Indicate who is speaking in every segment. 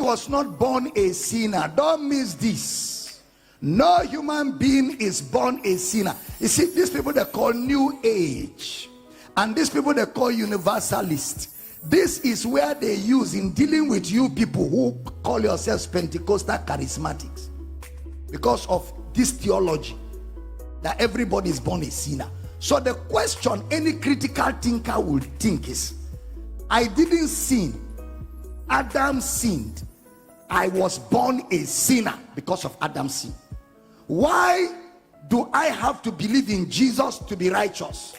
Speaker 1: was not born a sinner. Don't miss this. No human being is born a sinner. You see, these people they call New Age, and these people they call Universalist. This is where they use in dealing with you people who call yourselves Pentecostal charismatics, because of this theology that everybody is born a sinner. So the question any critical thinker would think is, I didn't sin, Adam sinned, I was born a sinner because of Adam's sin. Why do I have to believe in Jesus to be righteous?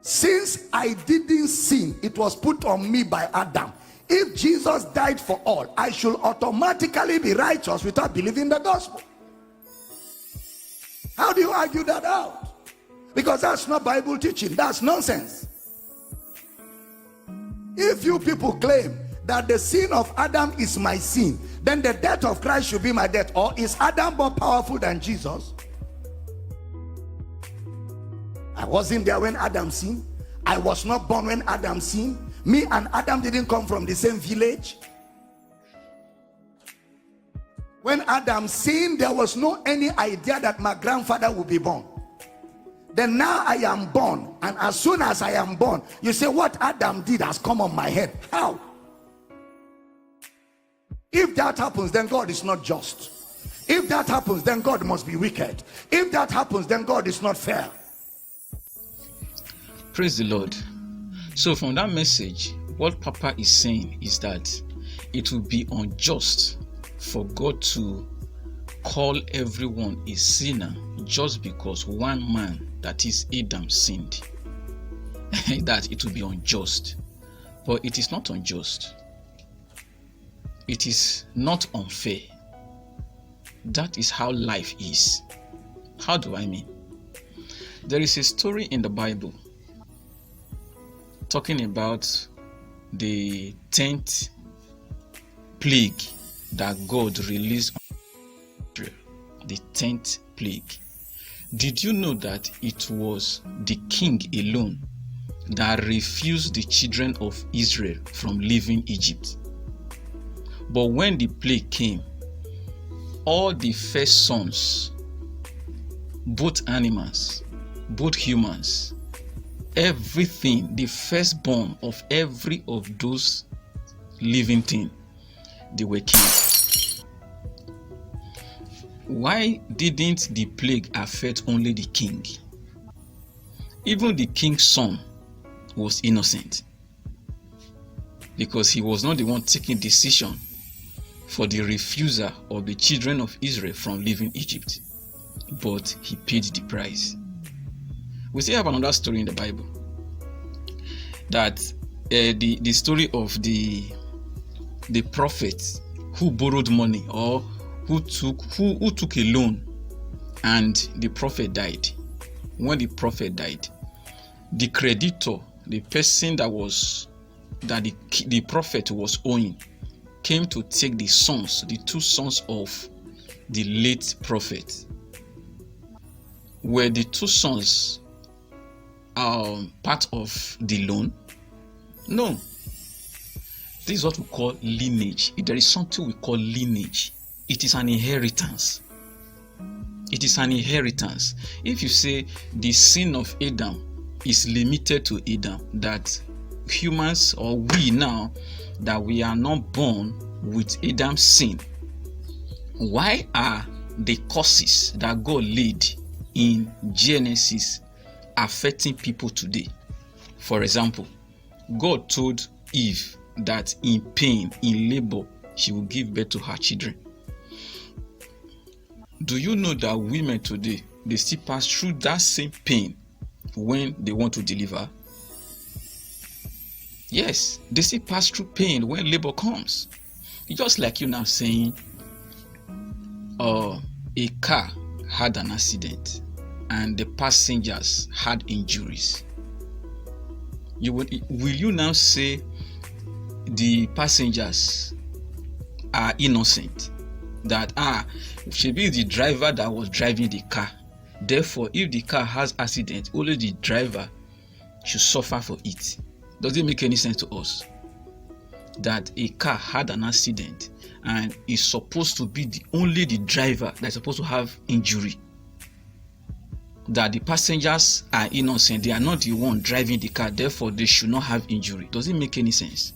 Speaker 1: Since I didn't sin, it was put on me by Adam. If Jesus died for all, I should automatically be righteous without believing the gospel. How do you argue that out? Because that's not Bible teaching. That's nonsense. If you people claim that the sin of Adam is my sin, then the death of Christ should be my death. Or is Adam more powerful than Jesus? I wasn't there when Adam sinned. I was not born when Adam sinned. Me and Adam didn't come from the same village. When Adam sinned, there was no any idea that my grandfather would be born. Then now I am born, and as soon as I am born, you say what Adam did has come on my head. How? If that happens, then God is not just. If that happens, then God must be wicked. If that happens, then God is not fair.
Speaker 2: Praise the Lord. So from that message, what Papa is saying is that it will be unjust for God to call everyone a sinner just because one man, that is Adam, sinned. That it will be unjust. But it is not unjust. It is not unfair. That is how life is. How do I mean? There is a story in the Bible talking about the 10th plague that God released on Israel. The 10th plague. Did you know that it was the king alone that refused the children of Israel from leaving Egypt? But when the plague came, all the first sons, both animals, both humans, everything, the firstborn of every of those living things, they were killed. Why didn't the plague affect only the king? Even the king's son was innocent, because he was not the one taking decision for the refusal of the children of Israel from leaving Egypt, but he paid the price. We still have another story in the Bible, that the story of the prophet who borrowed money, or who took a loan, and the prophet died. When the prophet died, the creditor, the person that the prophet was owing, came to take the two sons of the late prophet. Were the two sons part of the loan? No. This is what we call lineage. There is something we call lineage. It is an inheritance. It is an inheritance. If you say the sin of Adam is limited to Adam, that humans, or we now, that we are not born with Adam's sin, why are the curses that God laid in Genesis affecting people today? For example, God told Eve that in pain, in labor, she will give birth to her children. Do you know that women today, they still pass through that same pain when they want to deliver? Yes, they still pass through pain when labor comes. It's just like you now saying a car had an accident and the passengers had injuries. Will you now say the passengers are innocent? That should be the driver that was driving the car. Therefore, if the car has accident, only the driver should suffer for it. Does it make any sense to us? That a car had an accident and is supposed to be only the driver that's supposed to have injury. That the passengers are innocent, they are not the one driving the car, therefore they should not have injury. Does it make any sense?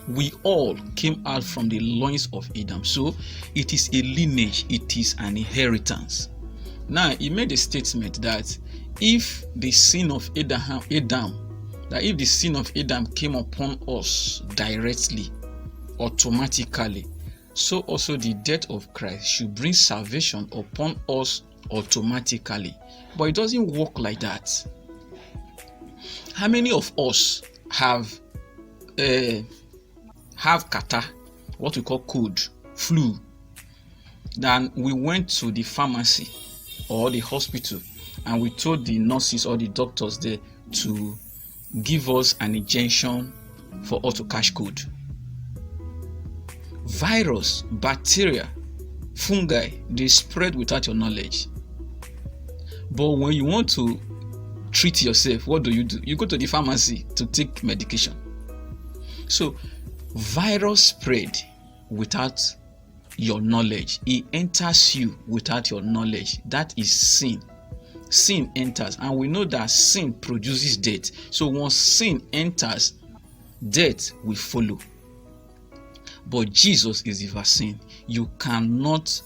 Speaker 2: We all came out from the loins of Adam, so it is a lineage, it is an inheritance. Now he made a statement that if the sin of Adam came upon us directly, automatically, so also the death of Christ should bring salvation upon us automatically. But it doesn't work like that. How many of us have catarrh, what we call cold, flu? Then we went to the pharmacy or the hospital and we told the nurses or the doctors there to give us an injection for us to catch cold. Virus, bacteria, fungi, they spread without your knowledge. But when you want to treat yourself, what do? You go to the pharmacy to take medication. So virus spread without your knowledge. It enters you without your knowledge. That is sin. Sin enters, and we know that sin produces death. So once sin enters, death will follow. But Jesus is the vaccine. You cannot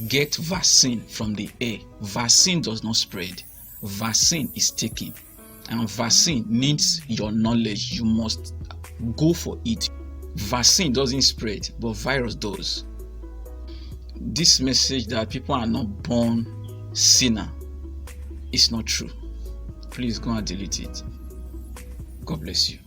Speaker 2: get vaccine from the air. Vaccine does not spread. Vaccine is taken, and vaccine needs your knowledge. You must go for it. Vaccine doesn't spread, but virus does. This message that people are not born sinner is not true. Please go and delete it. God bless you.